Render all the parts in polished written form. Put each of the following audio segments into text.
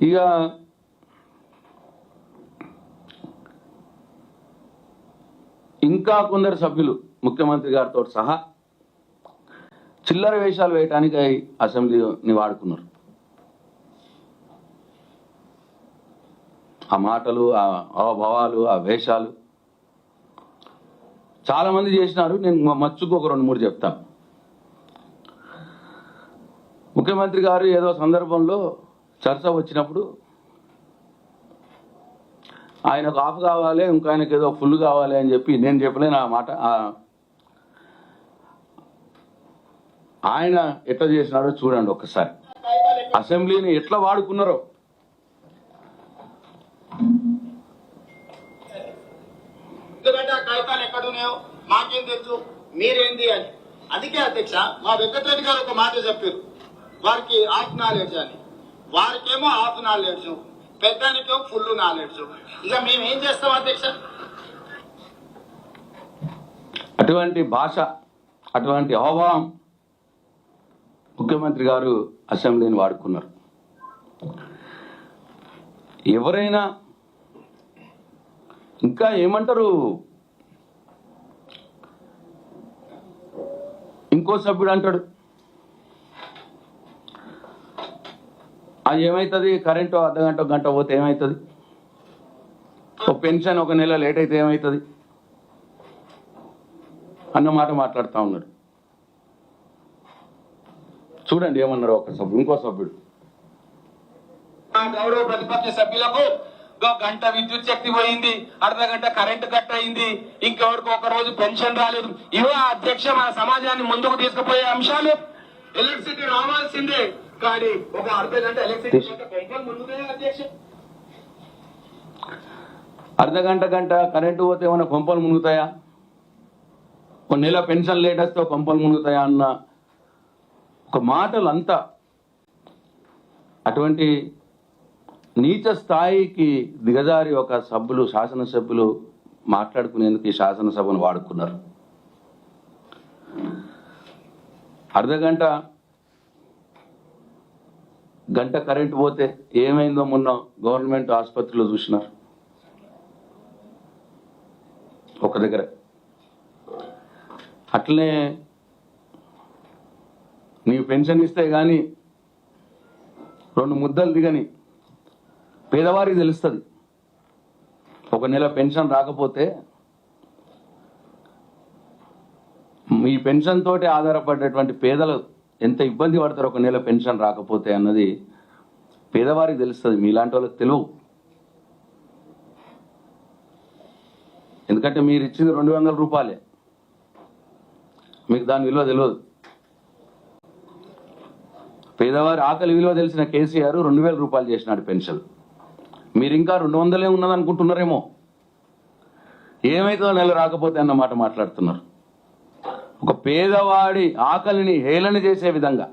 ఇక ఇంకా కొందరు సభ్యులు ముఖ్యమంత్రి గారితో సహా చిల్లర వేషాలు వేయటానికి అసెంబ్లీని వాడుకున్నారు. ఆ మాటలు, ఆ అవభావాలు, ఆ వేషాలు చాలా మంది చేసినారు. నేను మచ్చుకు ఒక 2-3 చెప్తాను. ముఖ్యమంత్రి గారు ఏదో సందర్భంలో చర్చ వచ్చినప్పుడు ఆయనకు ఆఫ్ కావాలి, ఇంకా ఆయనకు ఏదో ఫుల్ కావాలి అని చెప్పి నేను చెప్పలేను ఆ మాట. ఆయన ఎట్లా చేసినారో చూడండి ఒక్కసారి. అసెంబ్లీని ఎట్లా వాడుకున్నారో. కాగితాలు ఎక్కడున్నాయో మాకేం తెలుసు, మీరేంది అని. అందుకే అధ్యక్ష మా వెంకటరెడ్డి గారు ఒక మాట చెప్పారు, వారికి హాఫ్ నాలెడ్జ్ అని. వారికేమో హాఫ్ నాలెడ్జ్, పెద్దానికేమో ఫుల్ నాలెడ్జ్. ఇక మేము ఏం చేస్తాం అధ్యక్ష? అటువంటి భాష, అటువంటి అవభావం ముఖ్యమంత్రి గారు అసెంబ్లీని వాడుకున్నారు. ఎవరైనా ఇంకా ఏమంటారు, ఇంకో సభ్యుడు అంటాడు, అది ఏమవుతుంది, కరెంటు అర్ధగంట గంట పోతే ఏమవుతుంది, ఒక పెన్షన్ ఒక నెల లేట్ అయితే ఏమవుతుంది అన్నమాట మాట్లాడుతూ ఉన్నాడు. చూడండి ఏమన్నారు ఒక సభ్యుడు, ఇంకో సభ్యుడు. గౌరవ ప్రతిపక్ష సభ్యులకు గంట విద్యుత్ శక్తి పోయింది, అర్ధగంట కరెంటు కట్ అయింది, ఇంకెవరికి ఒక రోజు పెన్షన్ రాలేదు. ఇవో అధ్యక్ష మన సమాజాన్ని ముందుకు తీసుకుపోయే అంశాలు. ఎలక్ట్రిసిటీ రావాల్సిందే, కానీ ఒక అర్ధగంట ఎలక్ట్రిసిటీ అధ్యక్ష. గంట కరెంటు పోతే ఏమైనా కొంపలు మునుగుతాయా? ఒక నెల పెన్షన్ లేట్ వస్తే కొంపలు మునుగుతాయా అన్న ఒక మాటలు అంతా అటువంటి నీచ స్థాయికి దిగజారి ఒక సభ్యులు, శాసనసభ్యులు మాట్లాడుకునేందుకు ఈ శాసనసభను వాడుకున్నారు. గంట కరెంటు పోతే ఏమైందో మొన్న గవర్నమెంట్ ఆసుపత్రిలో చూసినారు. ఒక దగ్గర అట్లనే నీవు పెన్షన్ ఇస్తే కానీ 2 ముద్దలు దిగని పేదవారికి తెలుస్తుంది. ఒక నెల పెన్షన్ రాకపోతే మీ పెన్షన్ తోటి ఆధారపడేటువంటి పేదలు ఎంత ఇబ్బంది పడతారు ఒక నెల పెన్షన్ రాకపోతే అన్నది పేదవారికి తెలుస్తుంది, మీలాంటి వాళ్ళకి తెలియదు. ఎందుకంటే మీరు ఇచ్చింది 200 రూపాయలే, మీకు దాని విలువ తెలియదు. పేదవారి ఆకలి విలువ తెలిసిన కేసీఆర్ 2000 రూపాయలు చేసినాడు పెన్షన్. మీరు ఇంకా 200 ఉన్నది అనుకుంటున్నారేమో. ఏమైతుందో నెల రాకపోతే అన్నమాట మాట్లాడుతున్నారు. ఒక పేదవాడి ఆకలిని హేళన చేసే విధంగా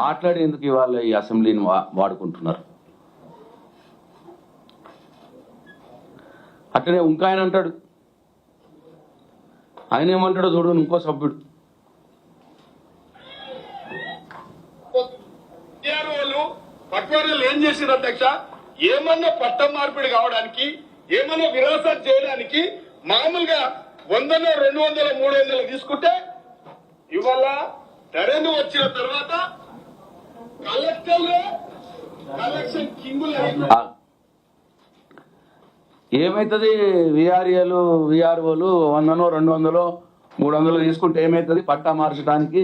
మాట్లాడేందుకు ఇవాళ ఈ అసెంబ్లీని వాడుకుంటున్నారు. అట్లనే ఇంకా ఆయన అంటాడు, ఆయన ఏమంటాడో చూడు ఇంకో సభ్యుడు. పట్వారీలు ఏం చేసింది అధ్యక్ష? ఏమన్నా పట్టం మార్పిడి కావడానికి, ఏమన్నా విరాసత్ చేయడానికి మామూలుగా 100, 200, 300 తీసుకుంటే ఇవాళ ధరను వచ్చిన తర్వాత కలెక్షన్ కింగులు ఏమవుతుంది? విఆర్ఏలు, విఆర్ఓలు 100, 200, 300 తీసుకుంటే ఏమవుతుంది? పట్టా మార్చడానికి,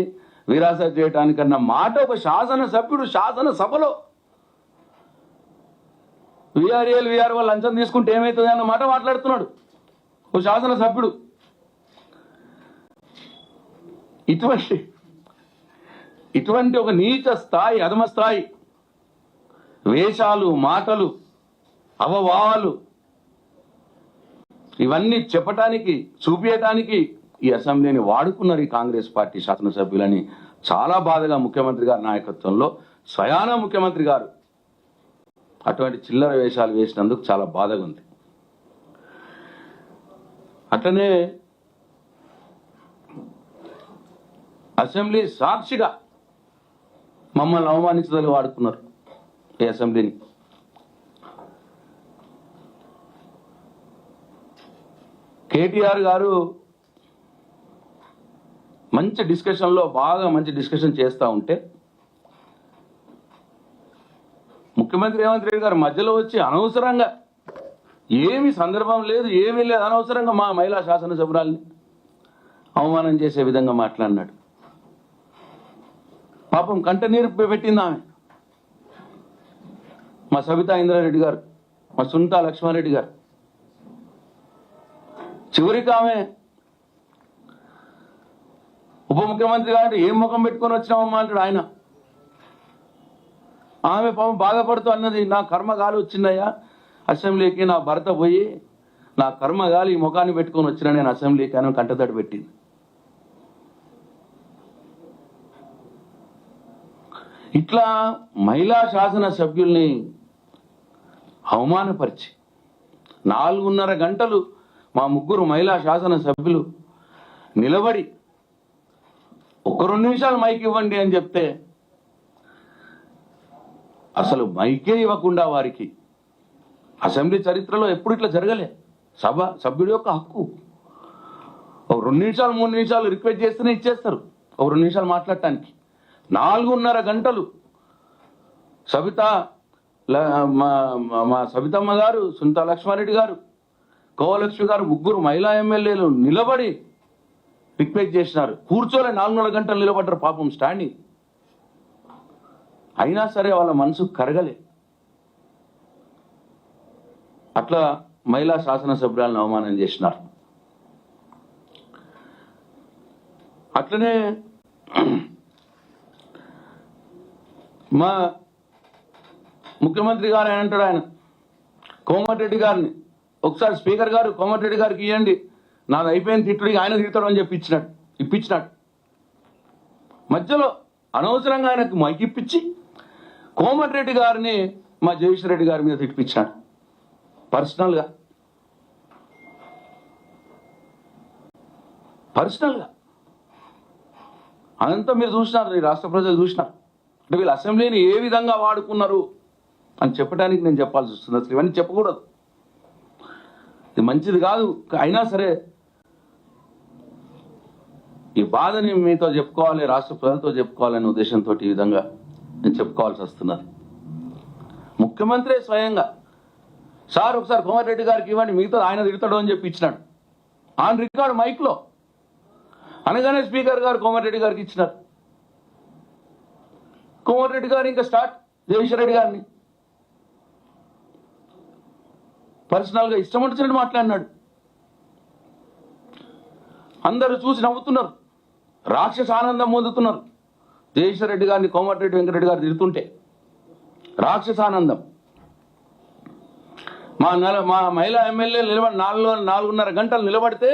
విరాసత్ చేయడానికి అన్న మాట ఒక శాసనసభ్యుడు శాసనసభలో విఆర్ఏలు, విఆర్ఓ లంచం తీసుకుంటే ఏమవుతుంది అన్న మాట మాట్లాడుతున్నాడు ఒక శాసనసభ్యుడు. ఇటువంటి ఒక నీచ స్థాయి, అధమ స్థాయి వేషాలు, మాటలు, అవవాలు ఇవన్నీ చెప్పటానికి, చూపించటానికి ఈ అసెంబ్లీని వాడుకున్నారు ఈ కాంగ్రెస్ పార్టీ శాసనసభ్యులని చాలా బాధగా ముఖ్యమంత్రి గారి నాయకత్వంలో స్వయాన ముఖ్యమంత్రి గారు అటువంటి చిల్లర వేషాలు వేసినందుకు చాలా బాధగా ఉంది. అట్లనే అసెంబ్లీ సాక్షిగా మమ్మల్ని అవమానించదని వాడుకున్నారు. ఈ అసెంబ్లీని. కేటీఆర్ గారు మంచి డిస్కషన్లో బాగా మంచి డిస్కషన్ చేస్తూ ఉంటే ముఖ్యమంత్రి రేవంత్ రెడ్డి గారు మధ్యలో వచ్చి అనవసరంగా ఏమి సందర్భం లేదు, ఏమీ లేదు, అనవసరంగా మా మహిళా శాసనసభ్యురాల్ని అవమానం చేసే విధంగా మాట్లాడినాడు. పాపం కంటనీరు పెట్టింది ఆమె, మా సబితా ఇంద్రారెడ్డి గారు, మా సునీతా లక్ష్మారెడ్డి గారు. చివరికి ఆమె ఉప ముఖ్యమంత్రి గారు ఏం ముఖం పెట్టుకొని వచ్చినామమ్మా అంటాడు ఆయన. ఆమె పాపం బాధపడుతూ అన్నది, నా కర్మగాలి వచ్చిందయ్యా అసెంబ్లీకి, నా భర్త పోయి నా కర్మగాలి ఈ ముఖాన్ని పెట్టుకొని వచ్చినా నేను అసెంబ్లీకి అని కంటతడి పెట్టింది. ఇట్లా మహిళా శాసన సభ్యుల్ని అవమానపరిచి 4.5 గంటలు మా ముగ్గురు మహిళా శాసన సభ్యులు నిలబడి ఒక 2 నిమిషాలు మైక్ ఇవ్వండి అని చెప్తే అసలు మైకే ఇవ్వకుండా వారికి, అసెంబ్లీ చరిత్రలో ఎప్పుడు ఇట్లా జరగలే. సభ్యుడి యొక్క హక్కు. ఒక 2 నిమిషాలు 3 నిమిషాలు రిక్వెస్ట్ చేస్తేనే ఇచ్చేస్తారు ఒక 2 నిమిషాలు మాట్లాడటానికి. 4.5 గంటలు మా సబితమ్మ గారు, సునీతా లక్ష్మారెడ్డి గారు, కోవలక్ష్మి గారు, ముగ్గురు మహిళా ఎమ్మెల్యేలు నిలబడి రిక్వెస్ట్ చేసినారు. కూర్చోలే 4.5 గంటలు నిలబడ్డారు పాపం స్టాండింగ్. అయినా సరే వాళ్ళ మనసు కరగలే. అట్లా మహిళా శాసనసభ్యురాలను అవమానం చేసినారు. అట్లనే మా ముఖ్యమంత్రి గారు ఆయన అంటాడు, ఆయన కోమటిరెడ్డి గారిని ఒకసారి స్పీకర్ గారు కోమటిరెడ్డి గారికి ఇవ్వండి, నాది అయిపోయిన తిట్టుడికి ఆయన తిడతాడు అని చెప్పి ఇప్పించినాడు. మధ్యలో అనవసరంగా ఆయనకు మైక్ ఇప్పించి కోమటిరెడ్డి గారిని మా జగదీశ్వర్ రెడ్డి గారి మీద తిట్టిపించినాడు పర్సనల్గా. అదంతా మీరు చూసినారు, ఈ రాష్ట్ర ప్రజలు చూసినారు. అంటే వీళ్ళు అసెంబ్లీని ఏ విధంగా వాడుకున్నారు అని చెప్పడానికి నేను చెప్పాల్సి వస్తుంది. అసలు ఇవన్నీ చెప్పకూడదు, ఇది మంచిది కాదు. అయినా సరే ఈ బాధని మీతో చెప్పుకోవాలి, రాష్ట్ర ప్రజలతో చెప్పుకోవాలనే ఉద్దేశంతో ఈ విధంగా నేను చెప్పుకోవాల్సి వస్తున్నది. ముఖ్యమంత్రి స్వయంగా సార్ ఒకసారి కోమటిరెడ్డి గారికి ఇవ్వండి, మిగతా ఆయన తిడతాడు అని చెప్పి ఇచ్చినాడు ఆన్ రికార్డు మైక్లో. అనగానే స్పీకర్ గారు కోమటిరెడ్డి గారికి ఇచ్చినారు. కోమటిరెడ్డి గారు ఇంకా స్టార్ట్ జగదీశ్వర్ రెడ్డి గారిని పర్సనల్గా ఇష్టం వచ్చినట్టు మాట్లాడినాడు. అందరూ చూసి నవ్వుతున్నారు, రాక్షస ఆనందం పొందుతున్నారు. జగదీశ్వర్ రెడ్డి గారిని కోమటిరెడ్డి వెంకటరెడ్డి గారు తిడుతుంటే రాక్షస ఆనందం. మా మహిళా ఎమ్మెల్యేలు నిలబడి 4.5 గంటలు నిలబడితే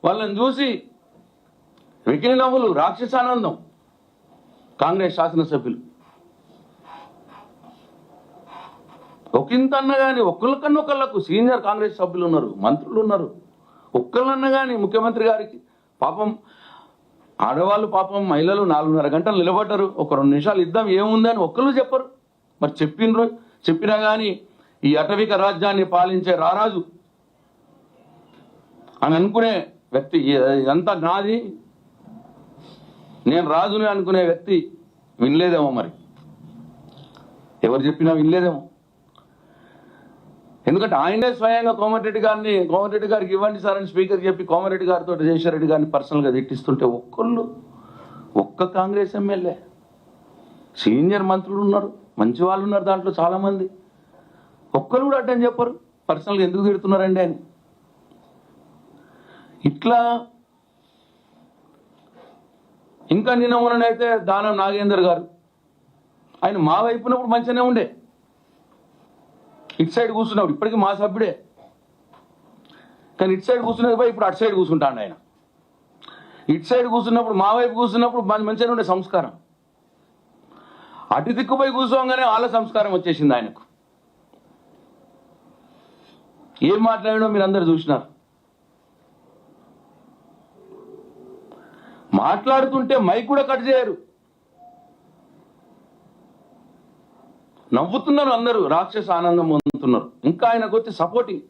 వాళ్ళని చూసి వెకిలి నవ్వులు, రాక్షసానందం. కాంగ్రెస్ శాసనసభ్యులు ఒకంతన్నా కానీ ఒకళ్ళకన్నొకళ్ళకు సీనియర్ కాంగ్రెస్ సభ్యులు ఉన్నారు, మంత్రులు ఉన్నారు, ఒక్కళ్ళన్నా కానీ ముఖ్యమంత్రి గారికి పాపం ఆడవాళ్ళు పాపం మహిళలు 4.5 గంటలు నిలబడ్డారు. ఒక 2 నిమిషాలు ఇద్దాం ఏముందని ఒక్కళ్ళు చెప్పరు. మరి చెప్పినా కానీ ఈ అటవిక రాజ్యాన్ని పాలించే రారాజు అని అనుకునే వ్యక్తి, ఇదంతా నాది నేను రాజుని అనుకునే వ్యక్తి వినలేదేమో, మరి ఎవరు చెప్పినా వినలేదేమో. ఎందుకంటే ఆయనే స్వయంగా కోమటిరెడ్డి గారికి ఇవ్వండి సార్ అని స్పీకర్ చెప్పి కోమటిరెడ్డి గారితో జగదీశ్వర్ రెడ్డి గారిని పర్సనల్గా తిట్టిస్తుంటే ఒక్క కాంగ్రెస్ ఎమ్మెల్యే, సీనియర్ మంత్రులు ఉన్నారు, మంచి వాళ్ళు ఉన్నారు, దాంట్లో చాలామంది, ఒక్కరు కూడా అడ్డని చెప్పరు. పర్సనల్గా ఎందుకు తిడుతున్నారండి అని. ఇట్లా ఇంకా నిన్న మొన్ననైతే దానం నాగేందర్ గారు, ఆయన మా వైపునప్పుడు మంచిగానే ఉండే, ఇటు సైడ్ కూర్చున్నాడు, ఇప్పటికీ మా సభ్యుడే, కానీ ఇటు సైడ్ కూర్చున్నది పోయి ఇప్పుడు అటు సైడ్ కూర్చుంటాడు ఆయన. ఇటు సైడ్ కూర్చున్నప్పుడు మా వైపు కూర్చున్నప్పుడు మంచిగానే ఉండే సంస్కారం, అటు దిక్కుపోయి కూర్చోగానే వాళ్ళ సంస్కారం వచ్చేసింది ఆయనకు. ఏం మాట్లాడాడో మీరు అందరు చూసినారు. మాట్లాడుతుంటే మైక్ కూడా కట్ చేయరు. నవ్వుతున్నారు అందరూ, రాక్షస ఆనందం పొందుతున్నారు. ఇంకా ఆయనకు వచ్చి సపోర్టింగ్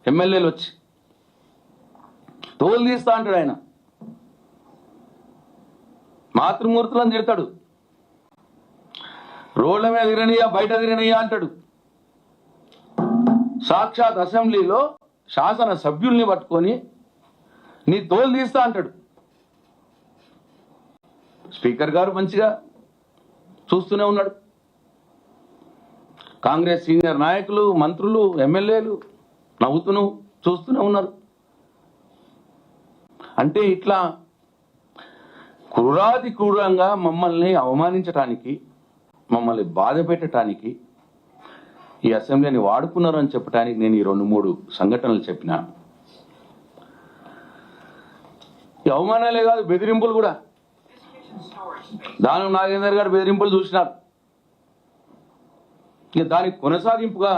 ఎమ్మెల్యేలు వచ్చి తోలు తీస్తా అంటాడు. ఆయన మాతృమూర్తులను తిడతాడు, రోడ్ల మీద తిరగనియా బయట తిరగనియా అంటాడు. సాక్షాత్ అసెంబ్లీలో శాసన సభ్యుల్ని పట్టుకొని నీ తోలు తీస్తా అంటాడు. స్పీకర్ గారు మంచిగా చూస్తూనే ఉన్నాడు. కాంగ్రెస్ సీనియర్ నాయకులు, మంత్రులు, ఎమ్మెల్యేలు నవ్వుతూనే చూస్తూనే ఉన్నారు. అంటే ఇట్లా క్రూరాతి క్రూరంగా మమ్మల్ని అవమానించటానికి, మమ్మల్ని బాధ పెట్టడానికి ఈ అసెంబ్లీని వాడుకున్నారు అని చెప్పడానికి నేను ఈ 2-3 సంఘటనలు చెప్పిన. ఈ అవమానాలే కాదు, బెదిరింపులు కూడా. దానం నాగేందర్ గారు బెదిరింపులు చూసినారు. ఇక దానికి కొనసాగింపుగా